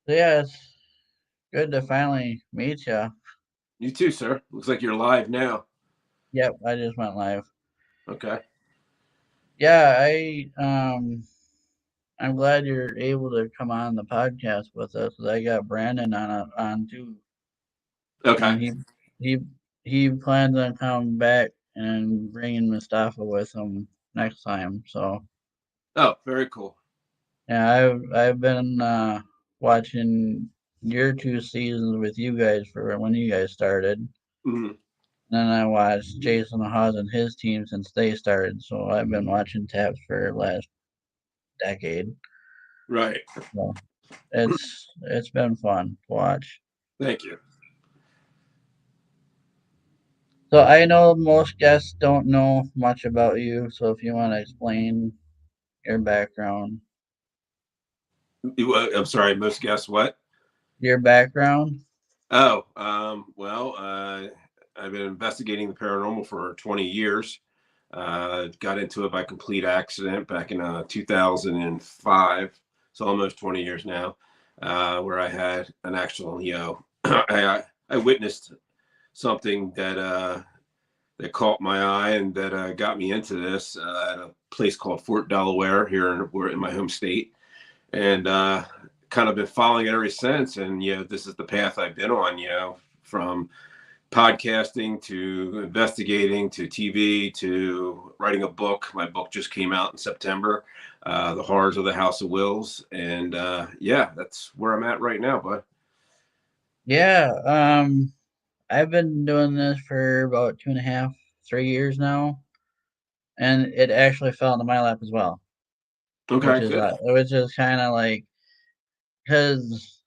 So yeah, it's good to finally meet you. You too, sir. Looks like you're live now. Yep, I just went live. Okay. Yeah, I'm glad you're able to come on the podcast with us. I got Brandon on too, Okay. and he he plans on coming back and bringing Mustafa with him next time. So Oh, very cool. yeah, I've been watching your two seasons with you guys for when you guys started. Mhm. Then I watched Jason Hawes and his team since they started, so I've been watching Taps for the last decade. Right. So it's been fun to watch. Thank you. So I know most guests don't know much about you, so if you want to explain your background, I'm sorry. Most guess what? your background. Oh, well, I've been investigating the paranormal for 20 years. Got into it by complete accident back in 2005. So almost 20 years now, where I had an actual, I witnessed something that caught my eye and that got me into this at a place called Fort Delaware here in my home state, and kind of been following it ever since. And this is the path I've been on. From podcasting to investigating to TV to writing a book. My book just came out in September, The Horrors of the House of Wills, and yeah, that's where I'm at right now, bud. Yeah, I've been doing this for about 2.5, 3 years now, and it actually fell into my lap as well, Okay, good. which is kind of like because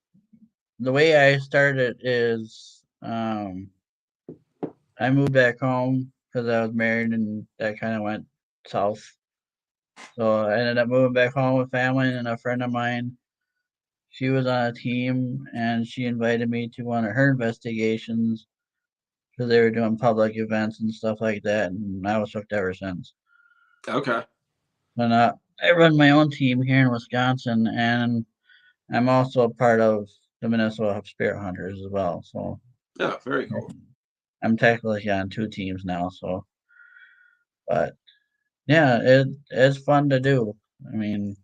the way I started is I moved back home because I was married and that kind of went south. So I ended up moving back home with family and a friend of mine. She was on a team and she invited me to one of her investigations because they were doing public events and stuff like that, and I was hooked ever since. Okay. And I run my own team here in Wisconsin, and I'm also a part of the Minnesota Spirit Hunters as well. So Yeah, very cool. I'm technically on two teams now. So, but yeah, it's fun to do. I mean,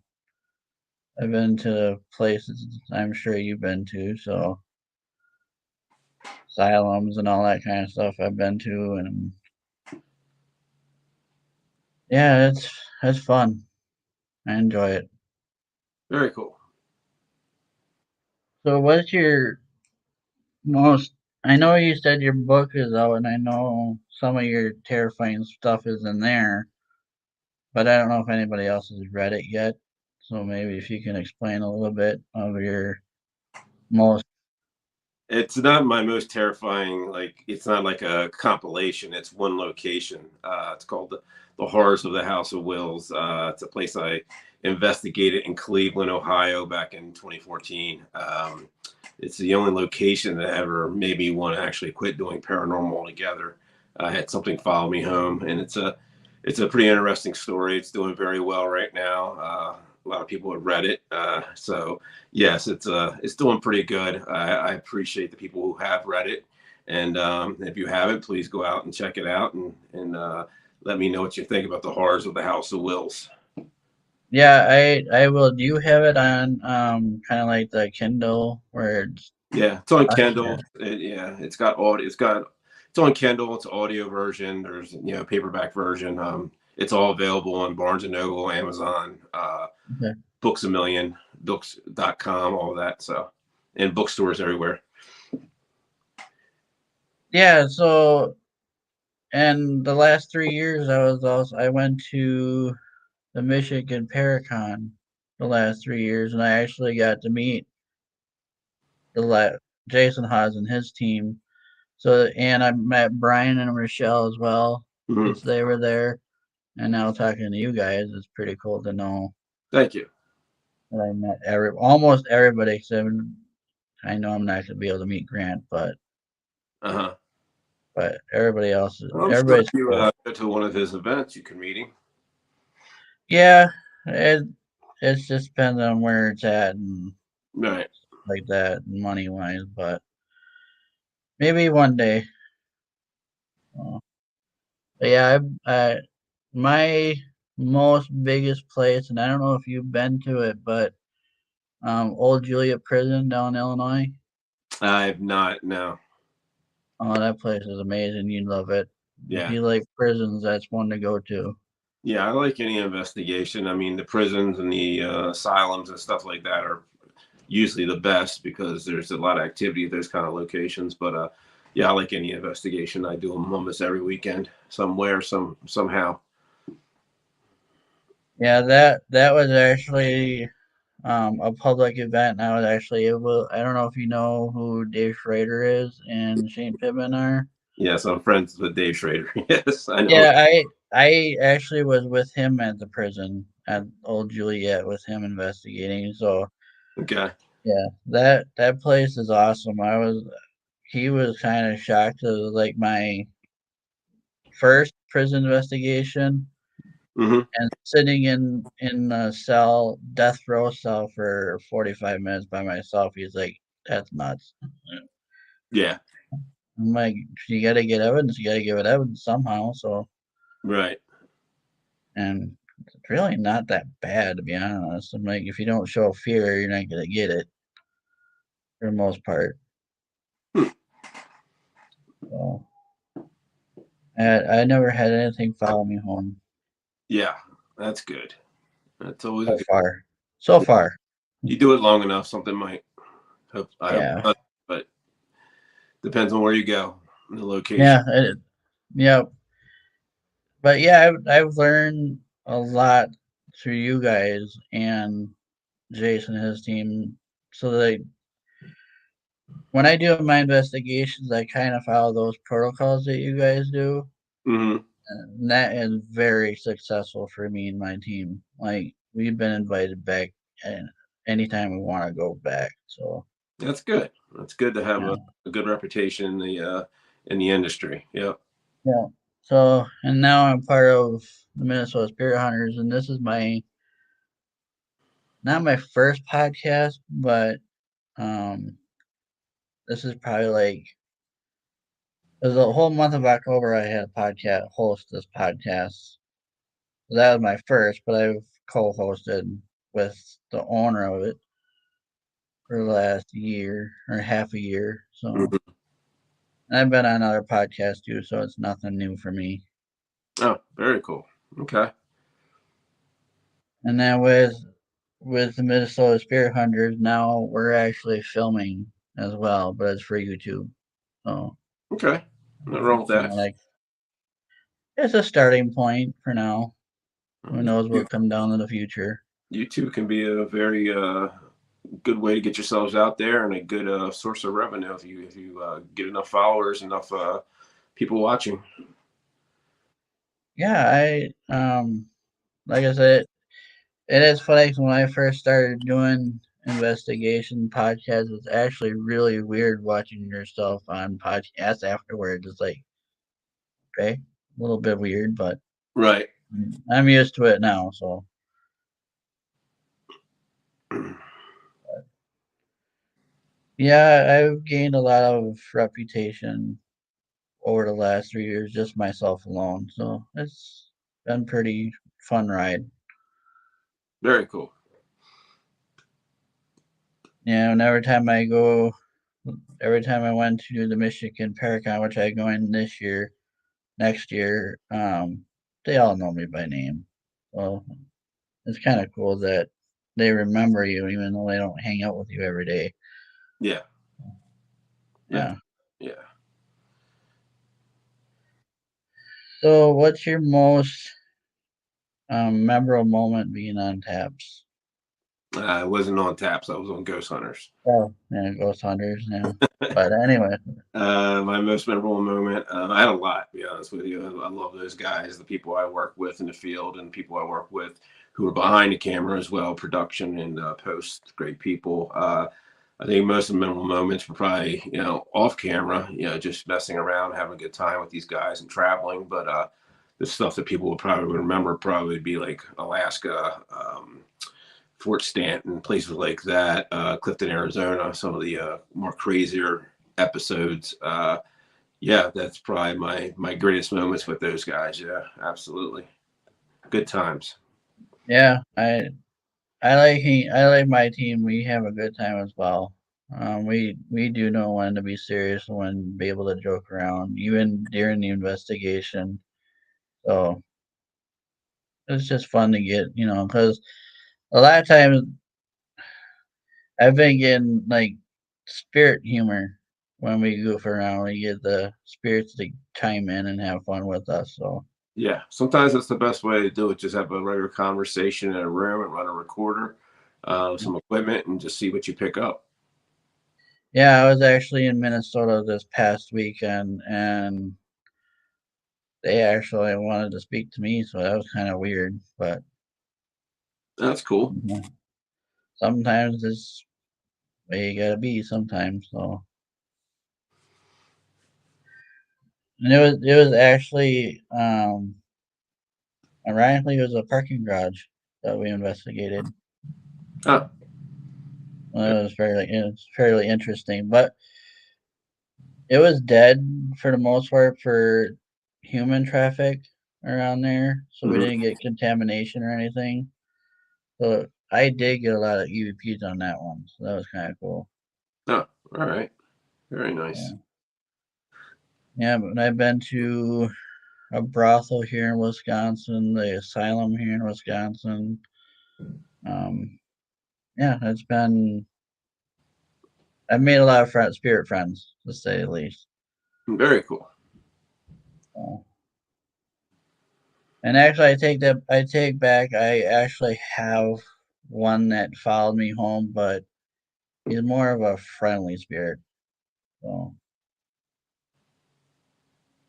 I've been to places I'm sure you've been to, so asylums and all that kind of stuff I've been to, and yeah, it's fun. I enjoy it. Very cool. So, what's your most? I know you said your book is out, and I know some of your terrifying stuff is in there, but I don't know if anybody else has read it yet. So maybe if you can explain a little bit of your most. It's not my most terrifying. Like, it's not like a compilation. It's one location. It's called the Horrors of the House of Wills. It's a place I investigated in Cleveland, Ohio, back in 2014. It's the only location that ever made me want to actually quit doing paranormal altogether. I had something follow me home, and it's a pretty interesting story. It's doing very well right now. A lot of people have read it, so yes, it's doing pretty good. I appreciate the people who have read it, and if you haven't, please go out and check it out and let me know what you think about the horrors of the House of Wills. Yeah, I will. Do you have it on kind of like the Kindle where it's Yeah, it's on yeah. Kindle. Yeah, it's got audio. It's on Kindle. It's audio version. There's paperback version. It's all available on Barnes and Noble, Amazon, Okay. Books a Million, Books.com, all of that. So, and bookstores everywhere. Yeah, so and the last 3 years I went to the Michigan Paracon the last 3 years, and I actually got to meet the Jason Haas and his team. So and I met Brian and Rochelle as well Mhm. since they were there. And now talking to you guys, it's pretty cool to know Thank you. that I met almost everybody. Except I know I'm not gonna be able to meet Grant, Uh huh. but everybody else is I'm sure if everybody's you cool. go to one of his events, you can meet him. Yeah, it just depends on where it's at, and Right. like that money wise, but maybe one day. Uh, but yeah, my most biggest place, and I don't know if you've been to it, but Old Juliet Prison down in Illinois. I have not. No. Oh, that place is amazing. You'd love it. If Yeah. you like prisons, that's one to go to. Yeah, I like any investigation. I mean, the prisons and the asylums and stuff like that are usually the best because there's a lot of activity at those kind of locations. But yeah, I like any investigation. I do them almost every weekend, somewhere, somehow. Yeah, that was actually a public event. And I was actually able. I don't know if you know who Dave Schrader is and Shane Pittman are. Yes, I'm friends with Dave Schrader. Yes, I know. Yeah, I actually was with him at the prison at Old Juliet with him investigating. So Okay. yeah, that place is awesome. He was kind of shocked. It was like my first prison investigation, Hmm. and sitting in a cell, death row cell for 45 minutes by myself. He's like, "That's nuts." Yeah. I'm like, "You got to get evidence. You got to give it evidence somehow." So, Right. and it's really not that bad to be honest. I'm like, if you don't show fear, you're not gonna get it for the most part. Hmm. So, I never had anything follow me home Yeah, that's good. That's always a so good. far. So far, You do it long enough, something might. I hope, yeah, not, but depends on where you go, and the location. yeah, yeah. But yeah, I've learned a lot through you guys and Jason and his team. So like when I do my investigations, I kind of follow those protocols that you guys do, Hmm. and that is very successful for me and my team. Like we've been invited back, and anytime we want to go back. So That's good. That's good to have yeah, a good reputation in the industry. Yep. yeah. So and now I'm part of the Minnesota Spirit Hunters, and this is my not my first podcast, but um this is probably like it was the whole month of October. I had a podcast host this podcast. That was my first, but I've co-hosted with the owner of it for the last year or half a year. So Hmm. and I've been on other podcasts too, so it's nothing new for me. Oh, very cool. Okay. And then with the Minnesota Spirit Hunters, now we're actually filming as well, but it's for YouTube. So Okay. Nothing wrong with you that. know, like it's a starting point for now. Who knows You, what'll come down in the future. YouTube can be a very good way to get yourselves out there and a good source of revenue if you get enough followers, enough people watching. Yeah, like I said, it is funny 'cause when I first started doing investigation podcasts, it's actually really weird watching yourself on podcasts afterwards. It's like, okay, a little bit weird, but Right. I'm used to it now. So yeah, I've gained a lot of reputation over the last 3 years, just myself alone. So it's been pretty fun ride. Very cool. Yeah, and every time I went to the Michigan Paracon, which I go in this year, next year, they all know me by name. So it's kind of cool that they remember you, even though they don't hang out with you every day. Yeah. Yeah. Yeah. Yeah. So, what's your most memorable moment being on taps? I wasn't on taps. I was on Ghost Hunters. Oh, yeah, Ghost Hunters. Yeah. But anyway, My most memorable moment, I had a lot, to be honest with you. I love those guys, the people I work with in the field, and people I work with who are behind the camera as well, production and post, great people. I think most of the memorable moments were probably, off camera, just messing around, having a good time with these guys and traveling. But the stuff that people will probably remember probably be like Alaska, Fort Stanton, places like that, Clifton, Arizona, some of the more crazier episodes. Yeah, that's probably my greatest moments with those guys. Yeah, absolutely, good times. Yeah, I like my team. We have a good time as well. We do know when to be serious and when to be able to joke around, even during the investigation. So it's just fun to get, because a lot of times I've been getting like spirit humor when we goof around. We get the spirits to chime in and have fun with us. So Yeah, sometimes that's the best way to do it. Just have a regular conversation in a room and run a recorder, some equipment, and just see what you pick up. yeah, I was actually in Minnesota this past weekend, and they actually wanted to speak to me, so that was kind of weird. But That's cool. sometimes it's way you gotta be sometimes. So and it was actually ironically it was a parking garage that we investigated. Ah, Well, it was fairly interesting, but it was dead for the most part for human traffic around there, so we mhm. didn't get contamination or anything. So I did get a lot of EVPs on that one, so that was kind of cool. Oh, all right. Very Yeah, nice. yeah. But I've been to a brothel here in Wisconsin, the asylum here in Wisconsin. Um, yeah, I've made a lot of spirit friends, to say the least. Very cool. So, and actually, I take back, I actually have one that followed me home, but he's more of a friendly spirit. So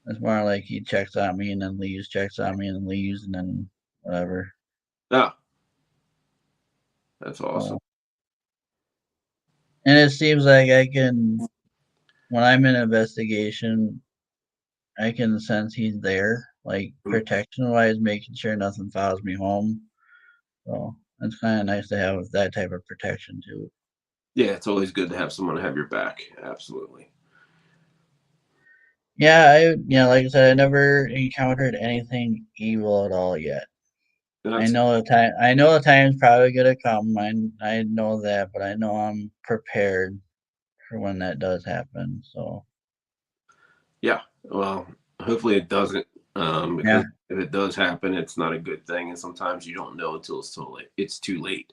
it's more like he checks on me and then leaves, checks on me and then leaves, and then whatever. Ah, that's awesome. So, and it seems like when I'm in investigation, I can sense he's there, like Mm. protection wise, making sure nothing follows me home. So it's kind of nice to have that type of protection too. Yeah, it's always good to have someone to have your back. Absolutely. Yeah, like I said, I never encountered anything evil at all yet. I That's know the time. I know the time's probably gonna come. I know that, but I know I'm prepared for when that does happen. So yeah. Well, hopefully it doesn't, yeah, because if it does happen, it's not a good thing, and sometimes you don't know until it's too late. It's too late.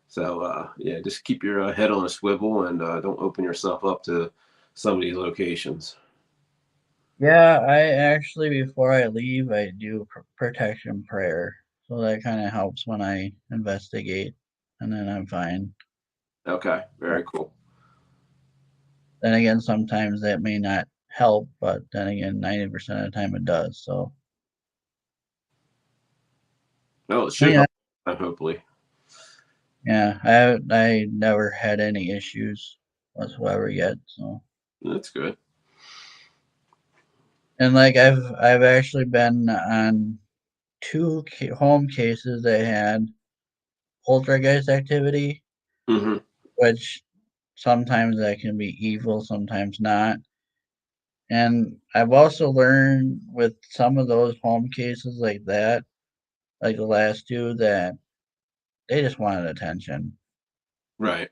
So yeah, just keep your head on a swivel and don't open yourself up to some of these locations. yeah. I actually before I leave, I do protection prayer, so that kind of helps when I investigate, and then I'm fine. Okay, But very cool. then again, sometimes that may not help, but then again, 90% of the time it does. So No, it but should yeah, help. Hopefully, yeah. I never had any issues whatsoever yet. So that's good. and like I've actually been on two home cases that had poltergeist activity, Hmm. which sometimes that can be evil, sometimes not. And I've also learned with some of those home cases like that, like the last two, that they just wanted attention. Right.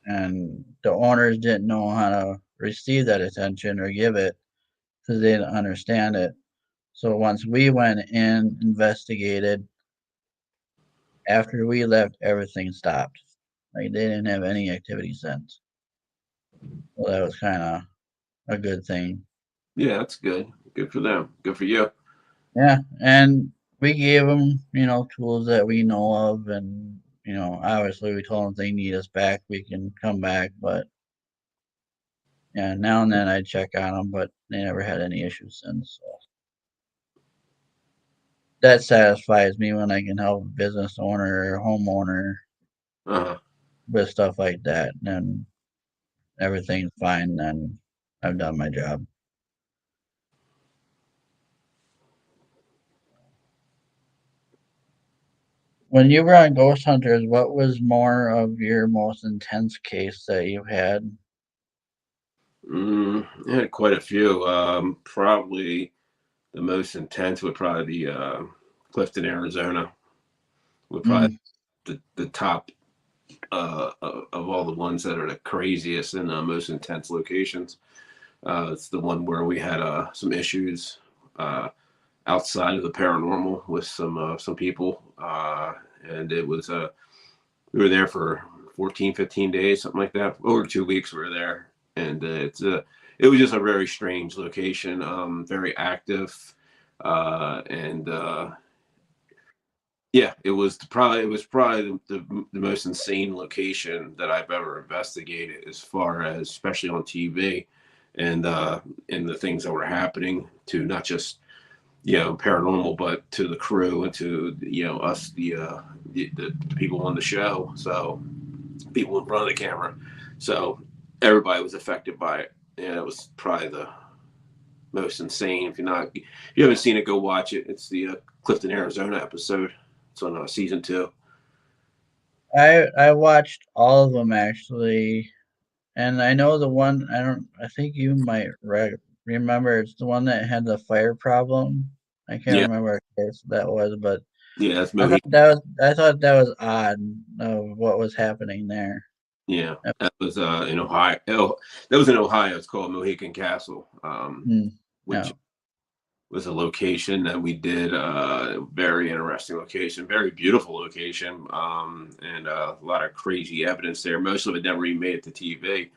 And the owners didn't know how to receive that attention or give it because they didn't understand it. So once we went in, investigated, after we left, everything stopped. Like they didn't have any activity since. So that was kind of a good thing. Yeah, that's good. Good for them. Good for you. Yeah, and we gave them, tools that we know of, and obviously we told them if they need us back, we can come back. But yeah, now and then I check on them, but they never had any issues since. So that satisfies me when I can help a business owner or homeowner Uh-huh. with stuff like that, and everything's fine. Then I've done my job. When you were on Ghost Hunters, what was more of your most intense case that you had? I had quite a few. Probably the most intense would probably be Clifton, Arizona. Would probably Mm, the top of all the ones that are the craziest and most intense locations. It's the one where we had some issues uh, outside of the paranormal with some people, and it was we were there for 14, 15 days, something like that. Over 2 weeks we were there, and it was just a very strange location, very active, and yeah, it was probably the most insane location that I've ever investigated, as far as especially on TV, and and the things that were happening to not just paranormal, but to the crew and to us, the people on the show. So people in front of the camera. So everybody was affected by it. And it was probably the most insane. If you haven't seen it, go watch it. It's the Clifton, Arizona episode. It's on season 2. I watched all of them actually, and I know the one I don't. I think you might remember. It's the one that had the fire problem. I can't Yeah, remember what case that was, but yeah, that's I thought Mohi. that was odd of what was happening there. Yeah, Yep. that was in Ohio. Oh, that was in Ohio. It's called Mohican Castle, Hmm. which No. was a location that we did. Very interesting location, very beautiful location, and a lot of crazy evidence there. Most of it never even made it to TV.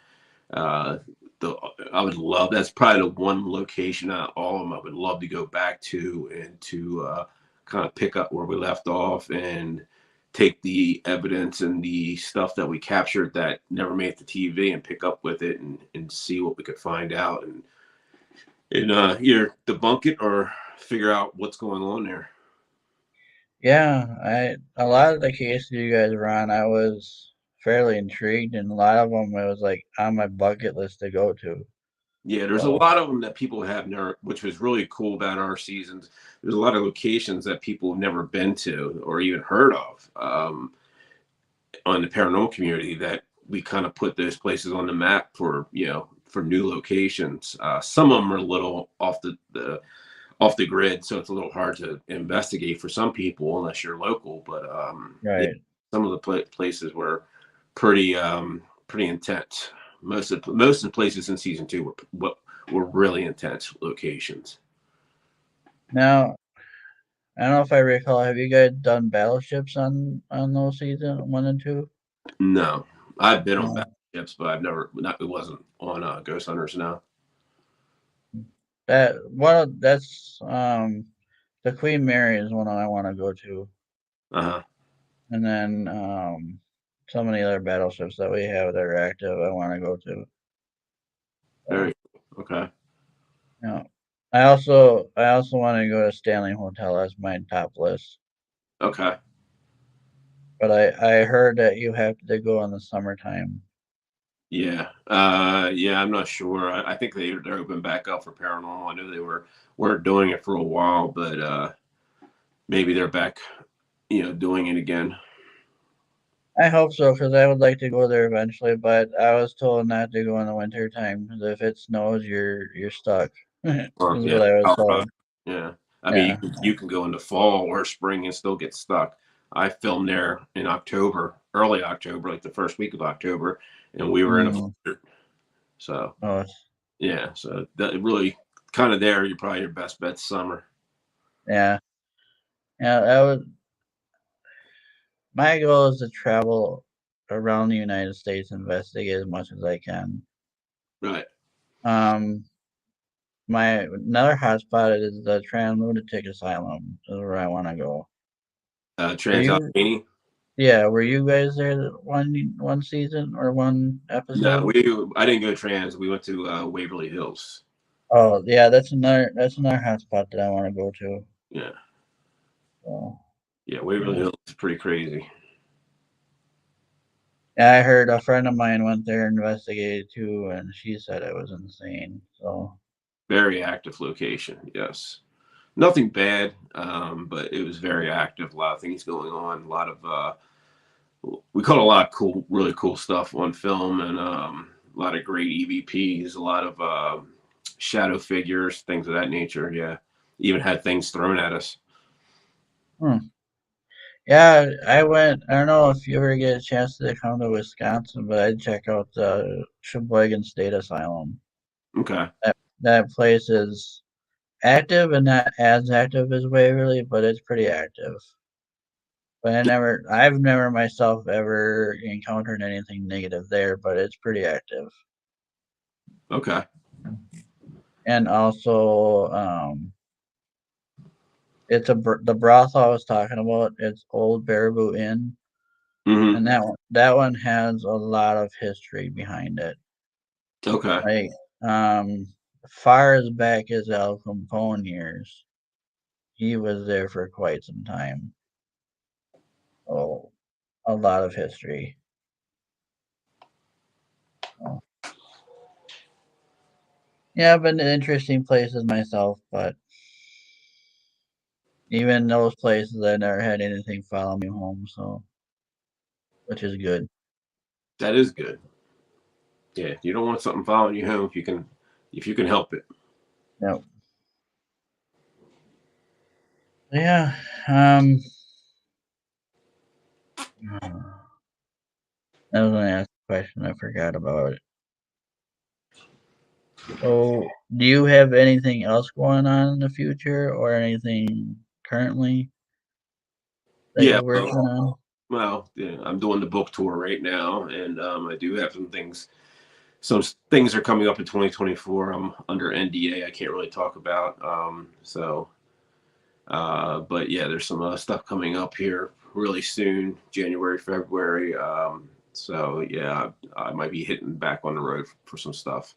Uh, the I would love that's probably the one location out of all of them I would love to go back to and to kind of pick up where we left off and take the evidence and the stuff that we captured that never made it to TV and pick up with it and see what we could find out and either debunk it or figure out what's going on there. Yeah, I a lot of the cases you guys were on, I was fairly intrigued, and a lot of them it was like on my bucket list to go to. Yeah, there's a So lot of them that people have never, which was really cool about our seasons. There's a lot of locations that people have never been to or even heard of on the paranormal community that we kind of put those places on the map for for new locations. Some of them are a little off the grid, so it's a little hard to investigate for some people unless you're local. But yeah, right some of the places were pretty intense. Most of the places in season 2 were really intense locations. now, I don't know if I recall. Have you guys done battleships on those season 1 and 2? No, I've been on No, battleships, but I've never. Not, it wasn't on Ghost Hunters. No. that's the Queen Mary is one I want to go to, Uh huh. and then so many other battleships that we have that are active I want to go to. So Very okay. yeah, I also want to go to Stanley Hotel as my top list, Okay. but I heard that you have to go in the summertime. Yeah. Yeah. I'm not sure. I think they're open back up for paranormal. I know they weren't doing it for a while, but maybe they're back. Doing it again. I hope so because I would like to go there eventually, but I was told not to go in the winter time because if it snows, you're stuck. Is Yeah. what I was Colorado. told. Yeah. I mean, Yeah. you can go into fall or spring and still get stuck. I filmed there in October, early October, like the first week of October, and we were in a Mm. blizzard. So Oh, yeah, so that really kind of there. You're probably your best bet summer. yeah. Yeah. That was my goal is to travel around the United States, investigate as much as I can. Right. Um, my another hotspot is the Trans Lunatic Asylum. Is where I want to go. Were Trans you? Allegheny. Yeah. Were you guys there one season or one No, episode? I didn't go trans. We went to Waverly Hills. Oh yeah, that's another hotspot that I want to go to. Yeah, So, yeah. Waverly yeah. Hills is pretty crazy. Yeah, I heard a friend of mine went there and investigated too, and she said it was insane. So Very active location. Yes. Nothing bad, but it was very active. A lot of things going on. A lot of we caught a lot of cool, really cool stuff on film, and a lot of great EVPs, a lot of shadow figures, things of that nature. Yeah, even had things thrown at us. Hmm. Yeah, I went. I don't know if you ever get a chance to come to Wisconsin, but I'd check out the Sheboygan State Asylum. Okay, That place is active and not as active as Waverly, but it's pretty active. But I've never myself ever encountered anything negative there, but it's pretty active. okay. And also, the brothel I was talking about. It's Old Baraboo Inn, Hmm. and that one has a lot of history behind it. Okay. Like, far as back as Al Capone years, he was there for quite some time. Oh, a lot of history. Oh. Yeah, I've been to interesting places myself, but even those places, I never had anything follow me home, so which is good. That is good. Yeah, you don't want something following you home if you can help it. Yep. Yeah. Um. I was gonna ask a question. I forgot about it. So, do you have anything else going on in the future, or anything currently that Yeah. you're working on? Well, yeah, I'm doing the book tour right now, and I do have some things. Some things are coming up in 2024. I'm under NDA. I can't really talk about. But yeah, there's some stuff coming up here really soon, January, February. So yeah, I might be hitting back on the road for some stuff.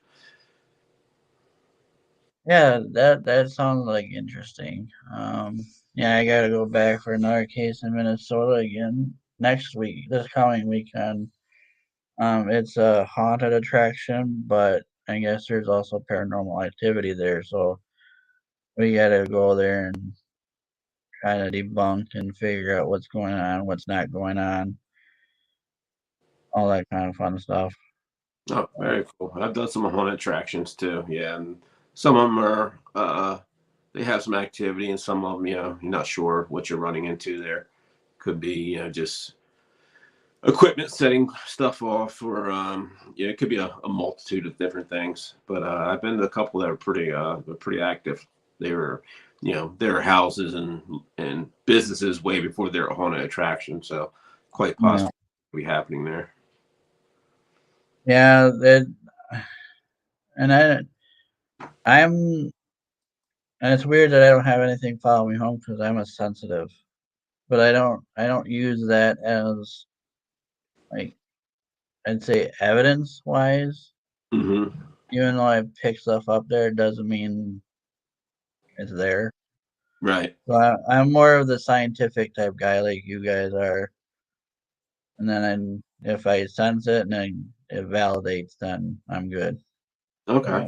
Yeah, that sounds like interesting. Yeah, I gotta go back for another case in Minnesota again next week, this coming weekend. It's a haunted attraction, but I guess there's also paranormal activity there, so we gotta go there and try to debunk and figure out what's going on, what's not going on, all that kind of fun stuff. Oh, very cool. I've done some haunted attractions too. Yeah, and some of them are they have some activity, and some of them, you're not sure what you're running into there. Could be, just equipment setting stuff off, or it could be a multitude of different things. But I've been to a couple that were pretty active. They were, there are houses and businesses way before they're a haunted attraction. So quite Yeah, possibly be happening there. yeah, and I'm, and it's weird that I don't have anything follow me home because I'm a sensitive, but I don't use that as, like, I'd say evidence wise. Hmm. Even though I pick stuff up there, doesn't mean it's there. Right. So I'm more of the scientific type guy like you guys are. And then if I sense it and then it validates, then I'm good. Okay.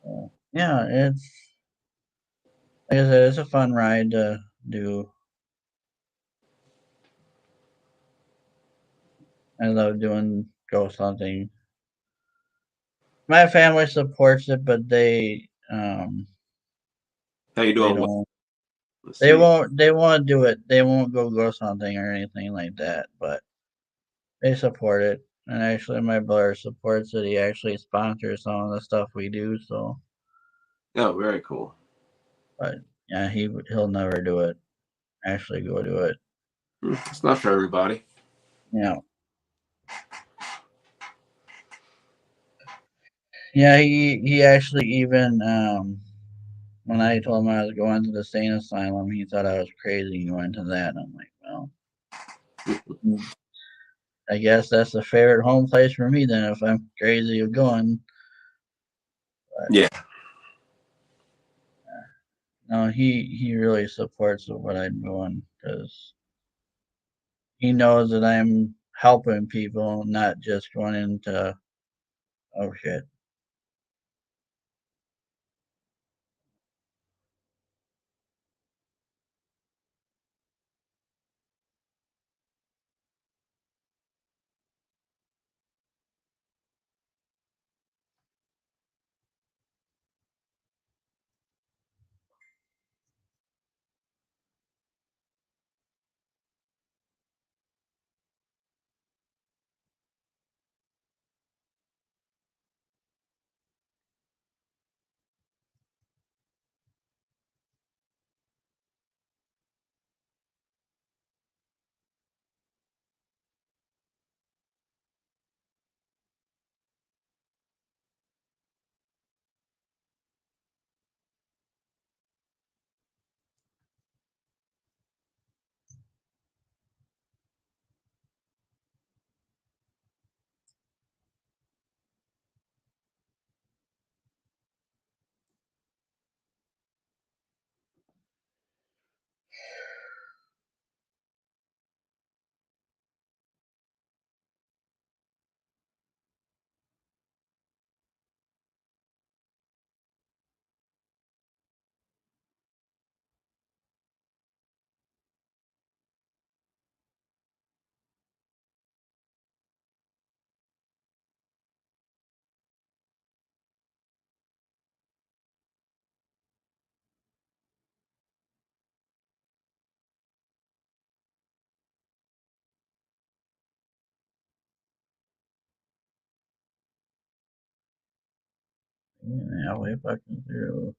So yeah, it's, like I said, it's a fun ride to do. I love doing ghost hunting. My family supports it, but How you they doing? don't Let's they see. won't they won't do it. They won't go ghost hunting or anything like that, but they support it. And actually my brother supports it. He actually sponsors some of the stuff we do, so Oh, very cool. but yeah, he'll never do it. Actually go do it. It's not for everybody. Yeah. Yeah, he actually even when I told him I was going to the sane asylum, he thought I was crazy going to that. And I'm like, well, mm, I guess that's the favorite home place for me then if I'm crazy of going. But Yeah. no, he really supports what I'm doing because he knows that I'm helping people, not just going into oh shit. Yeah, way fucking through.